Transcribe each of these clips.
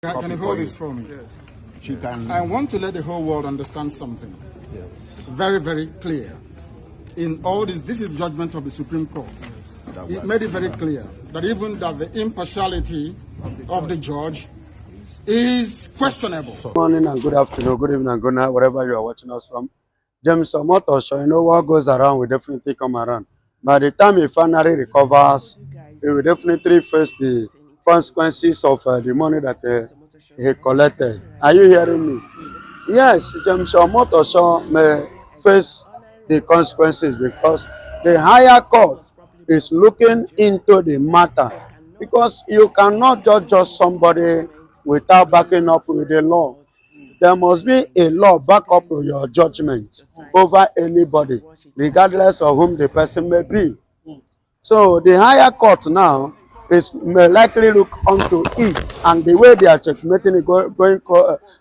Can you hold this for me? Yes. I want to let the whole world understand something. Yes. Very, very clear. In all this is judgment of the Supreme Court. It made it very clear that even that the impartiality of the judge is questionable. Good morning and good afternoon, good evening and good night, wherever you are watching us from. J.Omotosho, you know what goes around will definitely come around. By the time he finally recovers, he will definitely face the consequences of the money that he collected. Are you hearing me? Yes, J.Omotosho may face the consequences because the higher court is looking into the matter, because you cannot judge somebody without backing up with the law. There must be a law back up your judgment over anybody, regardless of whom the person may be. So the higher court now may likely look onto it, and the way they are checkmating it, going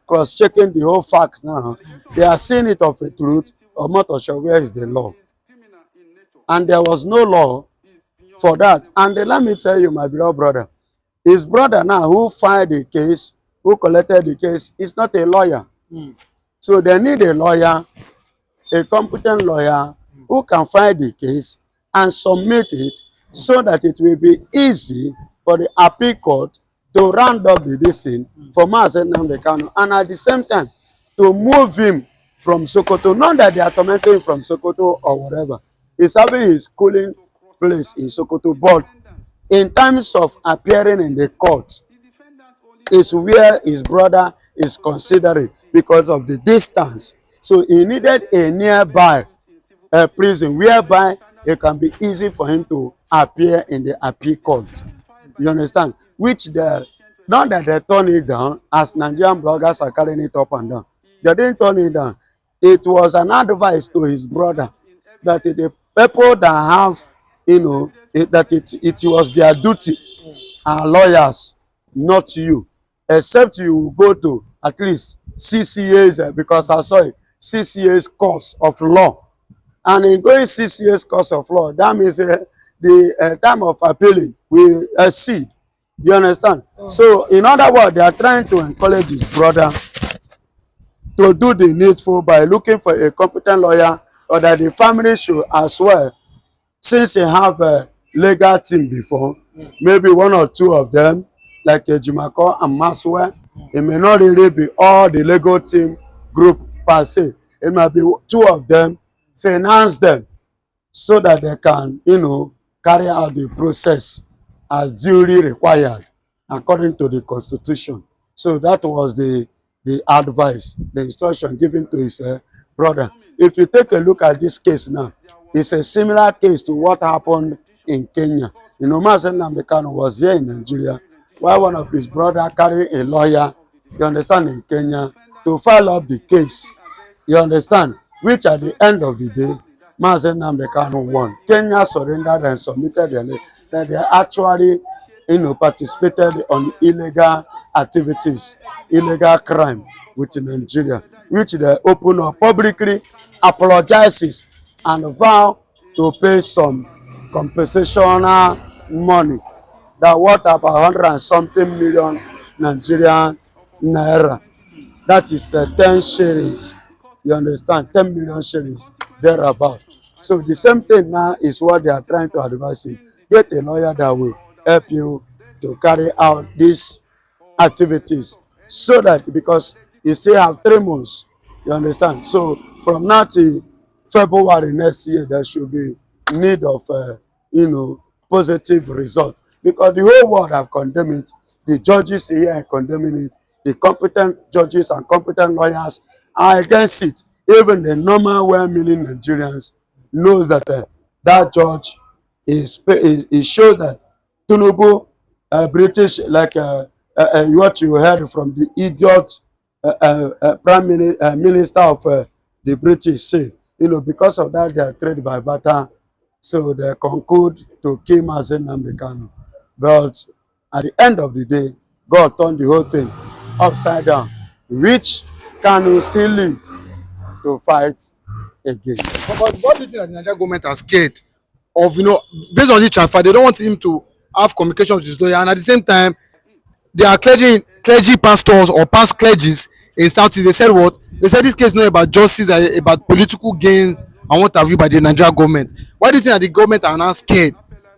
cross-checking the whole fact now, they are seeing it of a truth. Omotosho, where is the law? And there was no law for that. And let me tell you, my beloved brother, his brother now who filed the case, who collected the case, is not a lawyer. So they need a lawyer, a competent lawyer who can file the case and submit it so that it will be easy for the appeal court to round up the distance for Mazen Namdekano, and at the same time to move him from Sokoto. Not that they are tormenting him from Sokoto or whatever. He's having his cooling place in Sokoto, but in terms of appearing in the court is where his brother is considering because of the distance. So he needed a nearby prison whereby it can be easy for him to appear in the appeal court. You understand? Which they, not that they turn it down, as Nigerian bloggers are carrying it up and down. They didn't turn it down. It was an advice to his brother that the people that have, you know, it was their duty are lawyers, not you, except you go to at least CCA's, because I saw it, CCA's course of law. And in going CCA's course of law, that means the time of appealing will exceed. You understand? So, in other words, they are trying to encourage his brother to do the needful by looking for a competent lawyer, or that the family should as well, since they have a legal team before, maybe one or two of them, like Jimako and Maswell, it may not really be all the legal team group per se. It might be two of them, finance them so that they can, you know, carry out the process as duly required according to the constitution. So that was the advice, the instruction given to his brother. If you take a look at this case now, it's a similar case to what happened in Kenya. You know, Mazen Namdekano was here in Nigeria, while one of his brother carried a lawyer, you understand, in Kenya, to file up the case. You understand? Which at the end of the day, Mazen Namdekano won. Kenya surrendered and submitted their name that they actually, you know, participated on illegal activities, illegal crime within Nigeria, which they open up publicly, apologizes, and vow to pay some compensational money that worth about 100 and something million Nigerian naira. That is 10 shillings. You understand? 10 million shillings thereabout. So the same thing now is what they are trying to advise him. Get a lawyer that will help you to carry out these activities, so that, because you still have 3 months. You understand? So from now till February next year, there should be need of you know, positive result, because the whole world have condemned it. The judges here are condemning it. The competent judges and competent lawyers are against it. Even the normal well-meaning Nigerians knows that that judge it shows that Tinubu, British, like what you heard from the idiot prime minister of the British said, you know, because of that they are trade by barter, so they conclude to kill Mazen Namdekano. But at the end of the day, God turned the whole thing upside down, which Kanu still live to fight again. But what do you think that the Nigerian government are scared of, you know, based on the transfer, they don't want him to have communication with his lawyer, and at the same time, they are clergy pastors or past clergies in Southeast, they said what? They said this case is not about justice, about political gains and what have you by the Nigerian government. Why do you think that the government are now scared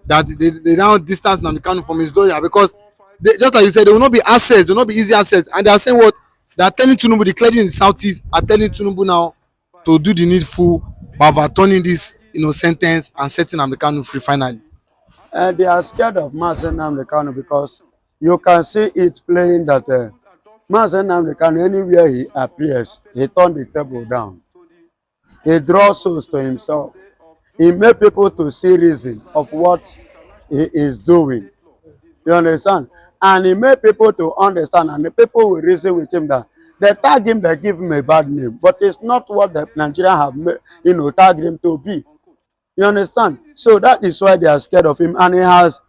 that they now distance Nnamdi Kanu from his lawyer? Because they, just like you said, they will not be access, they will not be easy access, and they are saying what? They are telling Tinubu, the clergy in the Southeast are telling Tinubu now to do the needful by overturning this, sentence and setting Nnamdi Kanu free finally. They are scared of Mazen Nnamdi Kanu because you can see it playing that Mazen Nnamdi Kanu, anywhere he appears, he turns the table down. He draws souls to himself. He made people to see reason of what he is doing. You understand? And he made people to understand, and the people will reason with him that they tag him, they give him a bad name, but it's not what the Nigerians have, tagged him to be. You understand? So that is why they are scared of him, and he has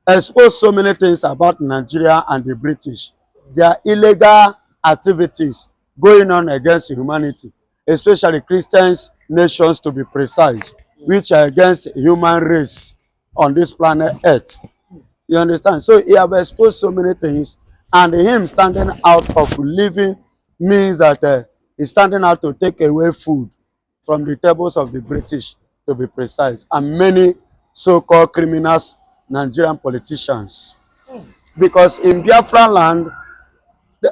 exposed so many things about Nigeria and the British. Their illegal activities going on against humanity, especially Christians nations to be precise, which are against human race on this planet Earth. You understand? So he have exposed so many things, and him standing out of living means that he's standing out to take away food from the tables of the British, to be precise, and many so-called criminals, Nigerian politicians. Because in Biafra land,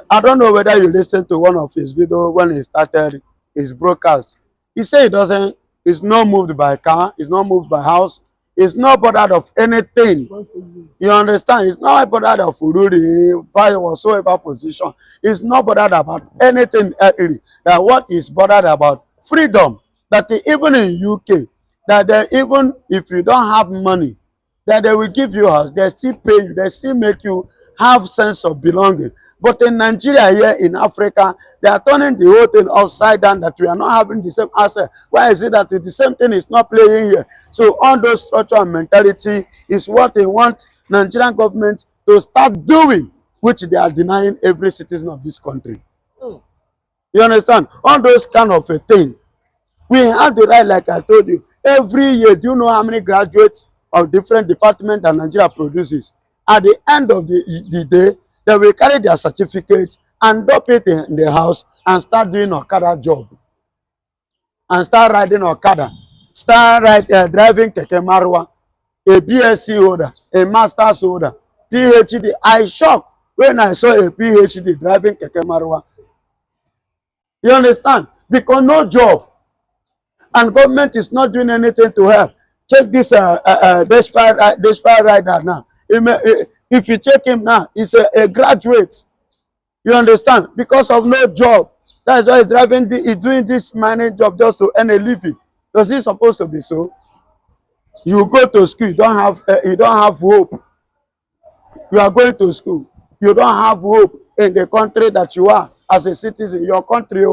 I don't know whether you listened to one of his videos when he started his broadcast. He said he's not moved by car, he's not moved by house, he's not bothered of anything. You understand? He's not bothered of Ururi, whatsoever position. He's not bothered about anything earthly. That what is bothered about freedom. That even in UK, that even if you don't have money, that they will give you house, they still pay you, they still make you have sense of belonging. But in Nigeria, here in Africa, they are turning the whole thing upside down, that we are not having the same asset. Why is it that the same thing is not playing here? So all those structure and mentality is what they want Nigerian government to start doing, which they are denying every citizen of this country. You understand? All those kind of a thing. We have the right, like I told you, every year. Do you know how many graduates of different departments that Nigeria produces? At the end of the day, they will carry their certificate and drop it in the house and start doing Okada job. And start riding Okada. Start driving Keke Marwa. A BSc holder, a master's holder, PhD. I shocked when I saw a PhD driving Keke Marwa. You understand? Because no job. And government is not doing anything to help. Check this Deshpire rider now. If you check him now, he's a graduate. You understand? Because of no job. That's why he's doing this mining job just to earn a living. Does it supposed to be so? You go to school, you don't have hope. You are going to school, you don't have hope in the country that you are as a citizen. Your country,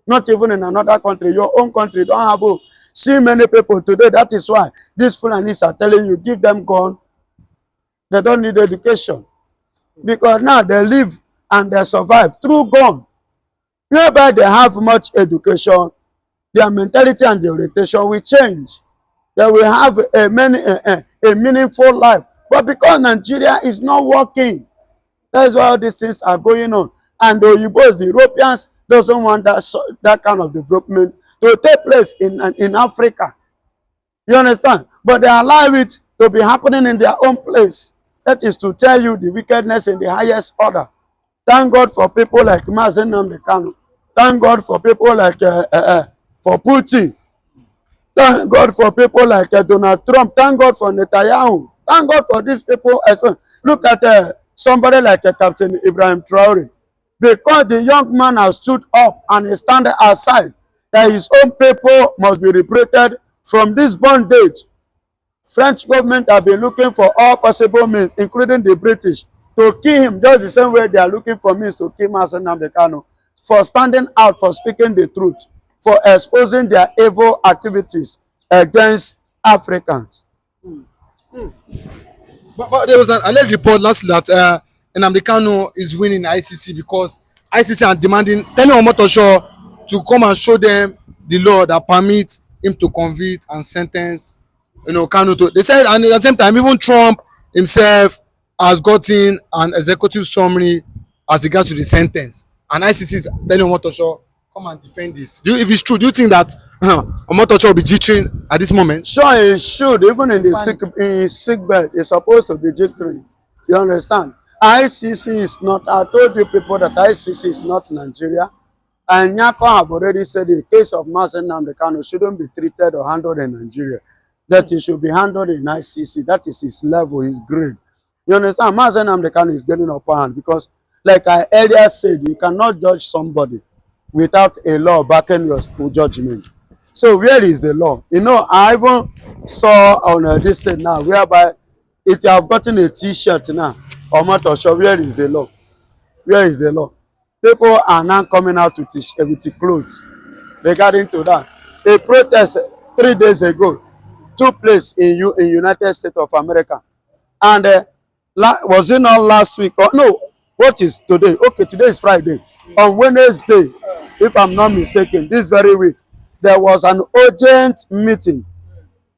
not even in another country, your own country, don't have hope. See many people today. That is why these Fulanis are telling you, give them gun. They don't need education. Because now they live and they survive through gun. Whereby they have much education, their mentality and their orientation will change. They will have a meaningful life. But because Nigeria is not working, that's why all these things are going on. And the Europeans doesn't want that kind of development to take place in Africa. You understand? But they allow it to be happening in their own place. That is to tell you the wickedness in the highest order. Thank God for people like Mazen Nnamdi Kanu. Thank God for people like for Putin. Thank God for people like Donald Trump. Thank God for Netanyahu. Thank God for these people as well. Look at somebody like Captain Ibrahim Traore. Because the young man has stood up and he stand aside that his own people must be liberated from this bondage. French government have been looking for all possible means, including the British, to kill him just the same way they are looking for means to kill Mazen Nnamdi Kanu, for standing out, for speaking the truth, for exposing their evil activities against Africans. But there was an alleged report last that Nnamdi Kanu is winning ICC because ICC are demanding J.Omotosho to come and show them the law that permits him to convict and sentence Kanu to. They said, and at the same time, even Trump himself has gotten an executive summary as regards to the sentence, and ICC is telling Omotosho come and defend this. If it's true, do you think that Omotosho will be jittering at this moment? Sure, he should. Even in his sick bed, he's supposed to be jittering. You understand? ICC is not. I told you people that ICC is not Nigeria. And Nyako have already said the case of Mazen Nnamdi Kanu shouldn't be treated or handled in Nigeria. That it should be handled in ICC. That is his level, his grade. You understand? Mazen Nnamdi Kanu is getting upper hand because, like I earlier said, you cannot judge somebody without a law backing your judgment. So where is the law? You know, I even saw on this thing now whereby if you have gotten a T-shirt now, Omotosho, where is the law? Where is the law? People are now coming out with clothes regarding to that. A protest 3 days ago took place in United States of America. And was it not last week? Or no, what is today? Okay, today is Friday. On Wednesday, if I'm not mistaken, this very week, there was an urgent meeting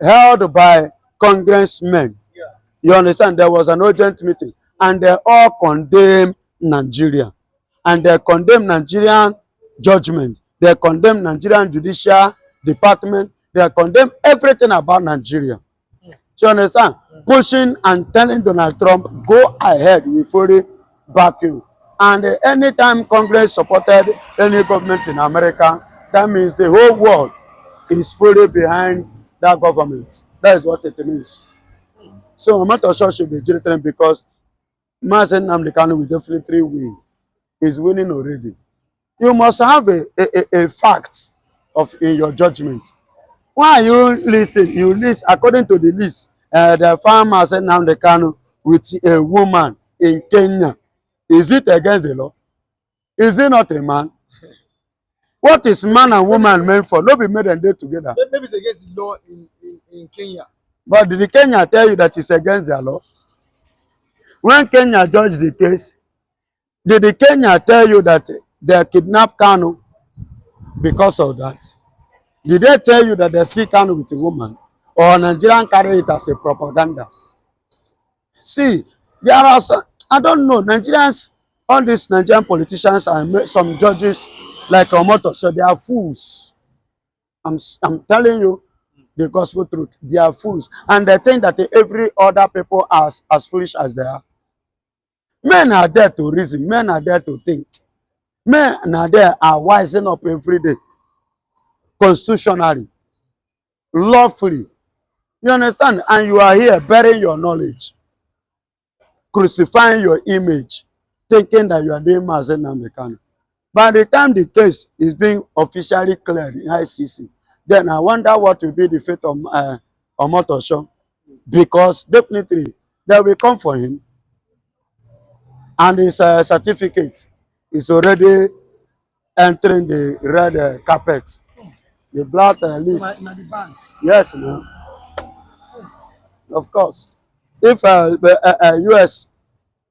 held by congressmen. You understand? There was an urgent meeting. And they all condemned Nigeria. And they condemn Nigerian judgment. They condemn Nigerian Judiciary Department. They condemn everything about Nigeria. So you understand? Pushing and telling Donald Trump, go ahead, we fully back you. And anytime Congress supported any government in America, that means the whole world is fully behind that government. That is what it means. So Omotosho should be threatened because Mazen Nnamdi Kanu will definitely win. Is winning already. You must have a fact in your judgment. Why are you listing? You list according to the list. The farmer said Nnamdi Kanu with a woman in Kenya. Is it against the law? Is he not a man? What is man and woman meant for? No be made and day together. Maybe it's against the law in Kenya. But did the Kenya tell you that it's against their law? When Kenya judged the case, did the Kenya tell you that they kidnapped Kanu because of that? Did they tell you that they see Kanu with a woman? Or Nigerian carry it as a propaganda? See, there are some, I don't know, Nigerians, all these Nigerian politicians and some judges like Omotosho, they are fools. I'm telling you the gospel truth. They are fools. And they think that every other people are as foolish as they are. Men are there to reason. Men are there to think. Men are there are wising up every day. Constitutionally. Lawfully. You understand? And you are here burying your knowledge. Crucifying your image. Thinking that you are doing Mazen Nnamdi Kanu. By the time the case is being officially cleared in ICC, then I wonder what will be the fate of Omotosho. Because definitely they will come for him. And his certificate is already entering the red carpet, the black list. Yes, no. Of course. If US,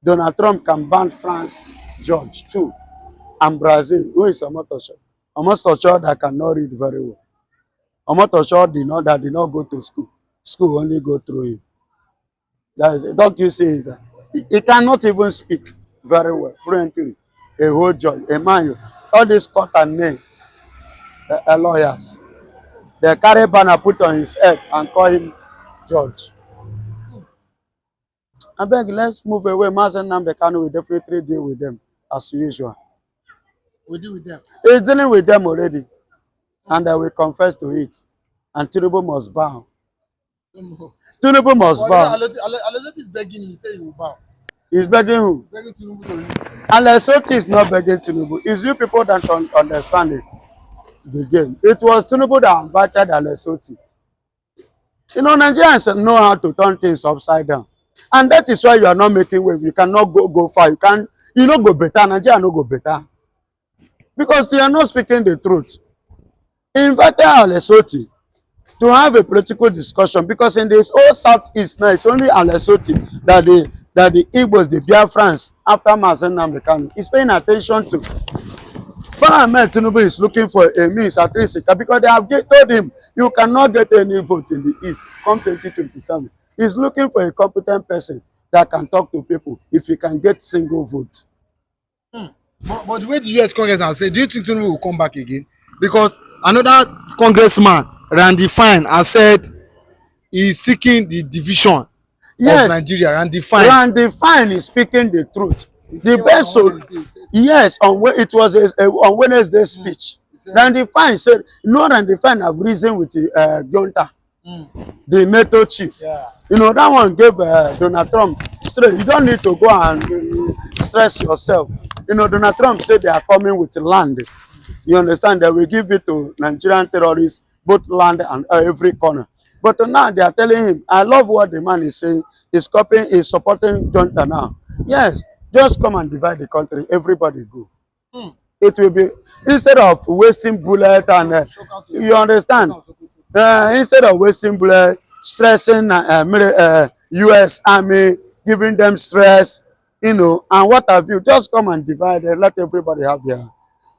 Donald Trump can ban France, George too, and Brazil, who is Omotosho? Omotosho that cannot read very well. Omotosho did not go to school. School only go through him. Don't you see it? He cannot even speak very well, fluently. A whole judge, a man, all these court and name, lawyers. They carry banner put on his head and call him judge. I beg, let's move away. Mazen Nnamdi Kanu will definitely deal with them as usual. We deal with them. He's dealing with them already. And they will confess to it. And Tinubu must bow. Tinubu must bow. Alesoti is begging him, he say he will bow. He's begging who? Begging Tinubu to leave. Alesoti is not begging Tinubu. It's you people that don't understand it. The game. It was Tinubu that invited Alesoti. You know, Nigerians know how to turn things upside down. And that is why you are not making wave. You cannot go far. You not go better. Nigeria no go better. Because they are not speaking the truth. He invited Alesoti to have a political discussion because in this whole southeast now it's only Alesoti that the Igbos, the Biafrans, after Mazen Nnamdi Kanu is paying attention to. Bola Ahmed Tinubu is looking for a means at least because they have told him you cannot get any vote in the east come 2027. He's looking for a competent person that can talk to people if he can get single vote. But the way the US Congress has said, do you think Tinubu will come back again? Because another congressman, Randy Fine, has said he's seeking the division of Nigeria. Randy Fine is speaking the truth. The best yes, it was on Wednesday speech. Randy Fine said, no, Randy Fine have reason with Gunter, the NATO chief. Yeah. You know, that one gave Donald Trump straight. You don't need to go and stress yourself. You know, Donald Trump said they are coming with land. You understand? They will give it to Nigerian terrorists, both land and every corner. But now they are telling him, I love what the man is saying. He's supporting Junta now. Yes, just come and divide the country. Everybody go. It will be, instead of wasting bullet and, you understand? Instead of wasting bullet, stressing U.S. Army, giving them stress, you know, and what have you, just come and divide and let everybody have their.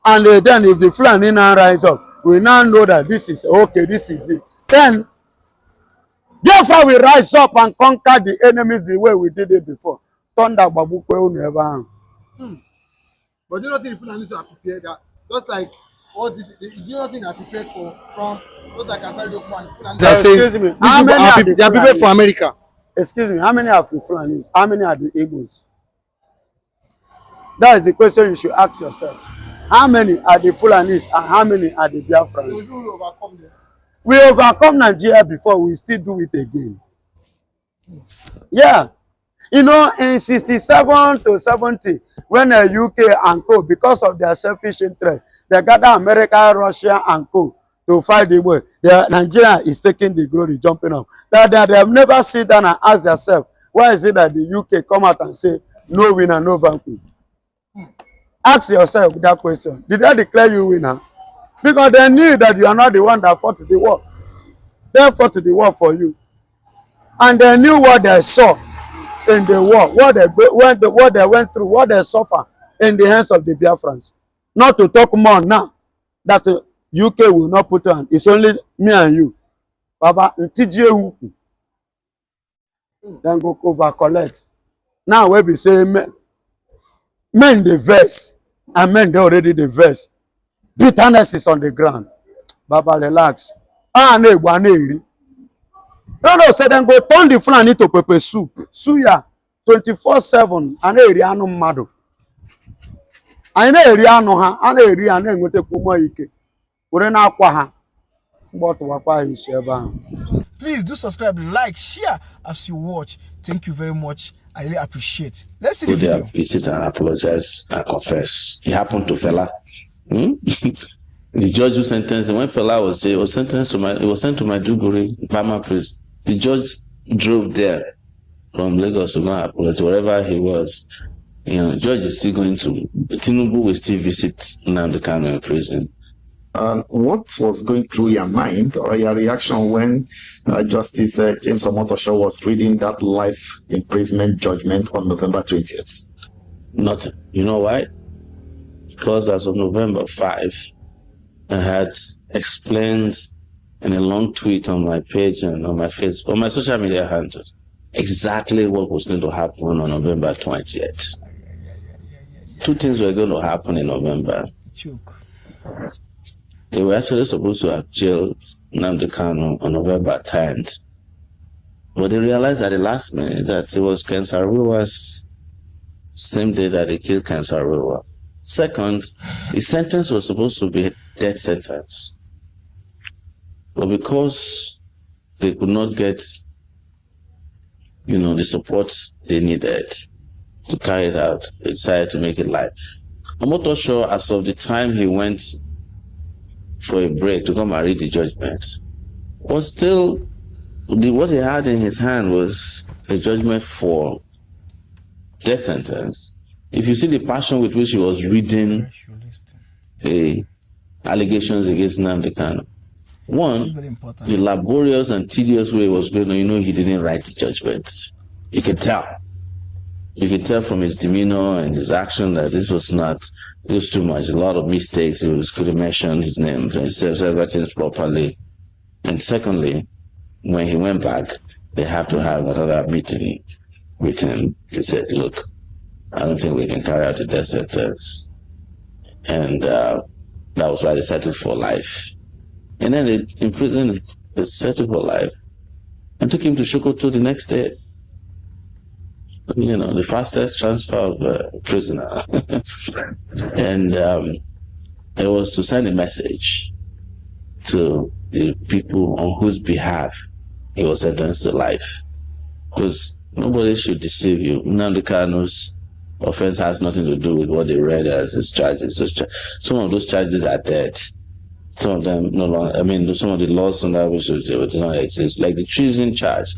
And then if the Fulani now rise up, we now know that this is okay, this is it. Then, therefore we rise up and conquer the enemies the way we did it before. Thunder Babukwe never. But do you not think the Fulanis are prepared? That just like all this, do you not think they are prepared for Trump? Just like I started Fulani. Excuse me, how many are they are prepared for America? Excuse me, how many are the Fulanis? How many are the Igbos? That is the question you should ask yourself. How many are the Fulanis and how many are the Biafrans? So we overcome them. We overcome Nigeria before, we still do it again. Yeah. You know, in 67 to 70, when the UK and co, because of their selfish interest, they gather America, Russia and co to fight the war. Nigeria is taking the glory, jumping up. They have never sit down and ask themselves, why is it that the UK come out and say, no winner, no vanquish? Ask yourself that question. Did they declare you winner? Because they knew that you are not the one that fought the war. They fought the war for you. And they knew what they saw in the war, what they went through, what they suffered in the hands of the Biafrans. Not to talk more now that the UK will not put on. It's only me and you. Baba, then go over collect. Now we be saying men the verse and men they already the verse. Bitterness is on the ground. Baba, relax. No, say then go turn the Fulani to pepper soup. Suya 24/7 and area no mado. I know area no ha, and area and go take kuma ike. Ure na akwa ha. But wapa is Please do subscribe, like, share as you watch. Thank you very much. I really appreciate. Let's see the video. Visit and apologize and confess. It happened to Fela. The judge who sentenced him, when Fela was jailed, was sent to Maiduguri, Bama prison. The judge drove there from Lagos to go and apologize, wherever he was. You know, the judge is still going to, Tinubu will still visit Nnamdi Kanu in prison. What was going through your mind or your reaction when Justice James Omotosho was reading that life imprisonment judgment on November 20th? Nothing. You know why? Because as of November 5, I had explained in a long tweet on my page and on my Facebook, on my social media handles, exactly what was going to happen on November 20th. Two things were going to happen in November. They were actually supposed to have jailed Nnamdi Kanu on November 10th. But they realized at the last minute that it was Ken Saro-Wiwa's same day that they killed Ken Saro-Wiwa. Second, the sentence was supposed to be a death sentence. But because they could not get, you know, the support they needed to carry it out, they decided to make it live. Omotosho, as of the time he went for a break to come and read the judgment, was still, what he had in his hand was a judgment for death sentence. If you see the passion with which he was reading allegations against Nnamdi Kanu, one, the laborious and tedious way it was going on, you know, he didn't write the judgment. You can tell. You can tell from his demeanor and his action that this was not, it was too much. A lot of mistakes. He could have mentioned his name and said everything properly. And secondly, when he went back, they had to have another meeting with him. He said, look, I don't think we can carry out the death sentence. And that was why they settled for life. And then they imprisoned him, they settled for life, and took him to Sokoto the next day. You know, the fastest transfer of a prisoner. And it was to send a message to the people on whose behalf he was sentenced to life. Because nobody should deceive you. Nnamdi Kanu's offense has nothing to do with what they read as his charges. Some of those charges are dead. Some of them no longer, I mean, some of the laws on that which do not exist, like the treason charge.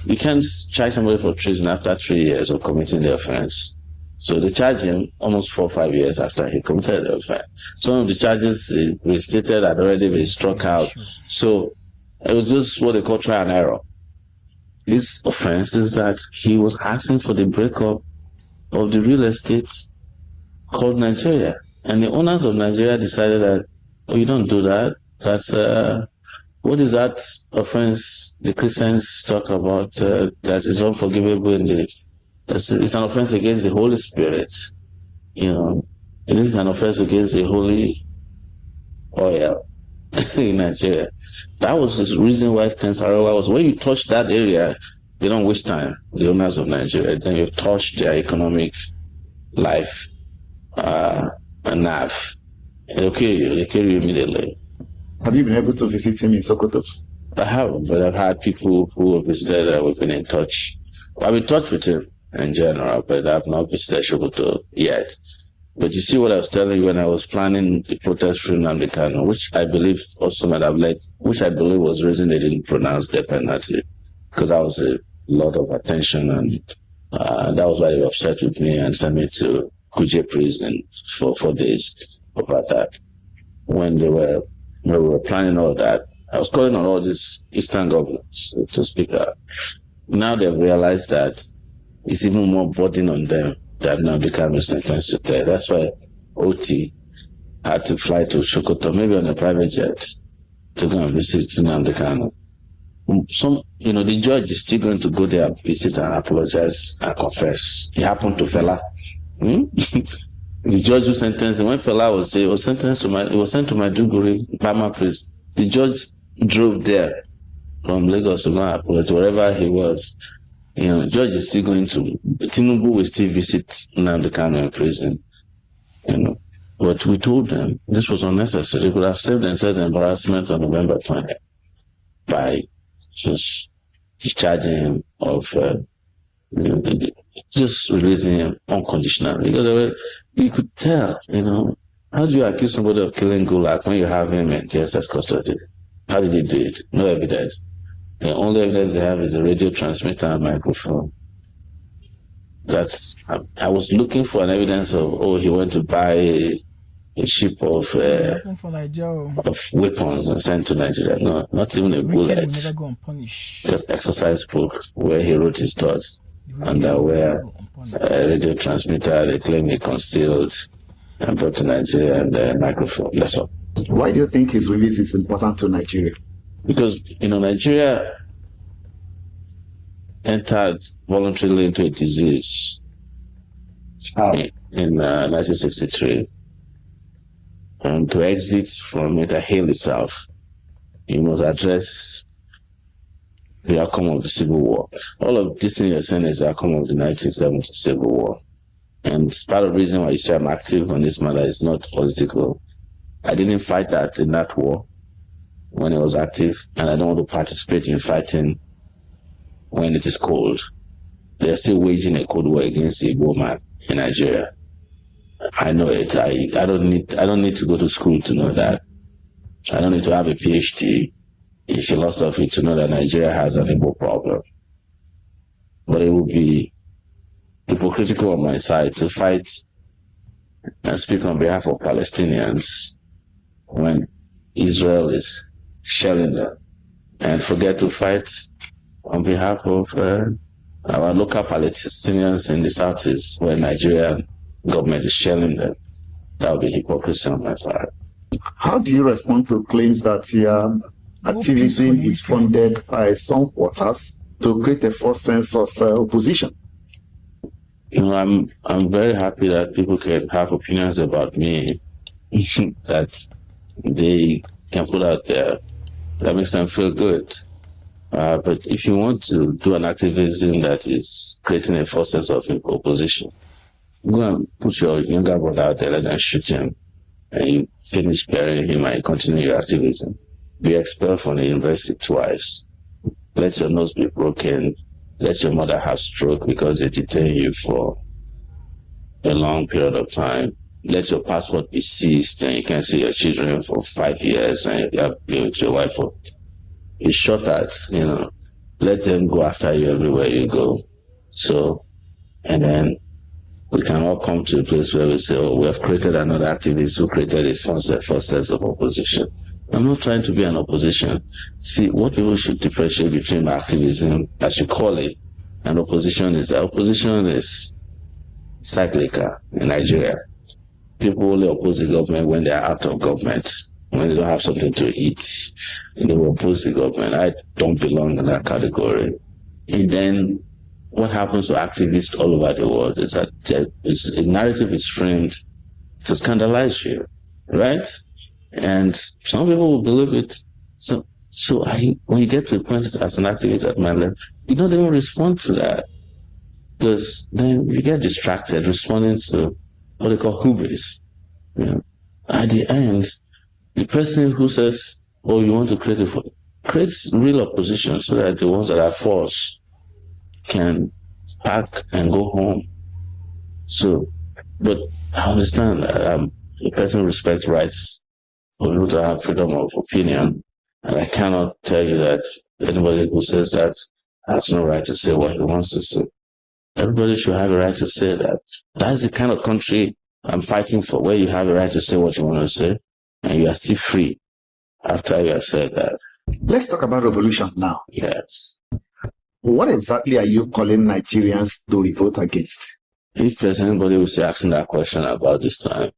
You can't charge somebody for treason after 3 years of committing the offense. So they charged him almost 4 or 5 years after he committed the offense. Some of the charges restated had already been struck out. So it was just what they call trial and error. His offense is that he was asking for the breakup of the real estate called Nigeria. And the owners of Nigeria decided that, oh, you don't do that. That's, what is that offense the Christians talk about that is unforgivable in the, it's an offense against the Holy Spirit. You know, this is an offense against the holy oil in Nigeria. That was the reason why Ken Saro-Wiwa was, when you touch that area, they don't waste time, the owners of Nigeria. Then you've touched their economic life, and nerve. They'll kill you. They kill you immediately. Have you been able to visit him in Sokoto? I haven't, but I've had people who have visited. We've been in touch. I've been in touch with him in general, but I've not visited Sokoto yet. But you see what I was telling you when I was planning the protest for Nnamdi Kanu, which I believe also might have led, which I believe was the reason they didn't pronounce death penalty, because that was a lot of attention, and that was why they were upset with me and sent me to Kuje prison for 4 days over that. When we were planning all that, I was calling on all these Eastern governments to speak out. Now they've realized that it's even more burden on them that now become sentenced to death. That's why OT had to fly to Sokoto, maybe on a private jet, to go and visit Nnamdi Kanu. The judge is still going to go there and visit and apologize and confess. It happened to Fela. The judge who sentenced him, when Fela was there, he was sent to Maiduguri, Bama prison. The judge drove there from Lagos to go and apologize, wherever he was. The judge is still going to, Tinubu will still visit Nnamdi Kanu in prison. But we told them this was unnecessary. They could have saved themselves embarrassment on November 20th by just discharging him of just releasing him unconditionally. Because you could tell, how do you accuse somebody of killing Gulak when you have him in TSS custody? How did he do it? No evidence. The only evidence they have is a radio transmitter and microphone. I was looking for an evidence of, he went to buy a ship of weapons and sent to Nigeria. No, not even a bullet. Just exercise book where he wrote his thoughts. Underwear, a radio transmitter, they claim he concealed and brought to Nigeria, and a microphone. That's all. Why do you think his release is important to Nigeria? Because, Nigeria entered voluntarily into a disease in 1963. And to exit from it and heal itself, you must address the outcome of the Civil War. All of this thing you're saying is the outcome of the 1970 Civil War. And part of the reason why you say I'm active on this matter is not political. I didn't fight that in that war when I was active, and I don't want to participate in fighting when it is cold. They're still waging a cold war against the Igbo man in Nigeria. I know it. I don't need to go to school to know that. I don't need to have a PhD in philosophy to know that Nigeria has an Igbo problem. But it would be hypocritical on my side to fight and speak on behalf of Palestinians when Israel is shelling them, and forget to fight on behalf of our local Palestinians in the southeast when Nigerian government is shelling them. That would be hypocrisy on my part. How do you respond to claims that activism is funded by some quarters to create a false sense of opposition? I'm very happy that people can have opinions about me that they can put out there that makes them feel good. But if you want to do an activism that is creating a false sense of opposition, go and put your younger brother out there and shoot him, and you finish burying him and you continue your activism. Be expelled from the university twice. Let your nose be broken. Let your mother have stroke because they detain you for a long period of time. Let your passport be seized and you can't see your children for 5 years and you have to be with your wife. Be shot at, let them go after you everywhere you go. So, and then we can all come to a place where we say, oh, we have created another activist who created a false sense of opposition. I'm not trying to be an opposition. See, what people should differentiate between activism, as you call it, and opposition is cyclical in Nigeria. People only oppose the government when they are out of government, when they don't have something to eat. They will oppose the government. I don't belong in that category. And then what happens to activists all over the world is that a narrative is framed to scandalize you, right? And some people will believe it. So when you get to a point as an activist at my level, you don't even respond to that. Because then you get distracted responding to what they call hubris. At the end, the person who says, oh, you want to create real opposition so that the ones that are false can pack and go home. So, but I understand that a person respects rights for people to have freedom of opinion, and I cannot tell you that anybody who says that has no right to say what he wants to say. Everybody should have a right to say that. That's the kind of country I'm fighting for, where you have a right to say what you want to say, and you are still free after you have said that. Let's talk about revolution now. Yes. What exactly are you calling Nigerians to revolt against? If there's anybody who's asking that question about this time,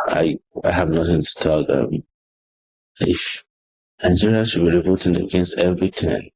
I have nothing to tell them. If Nigeria should be revolting against everything,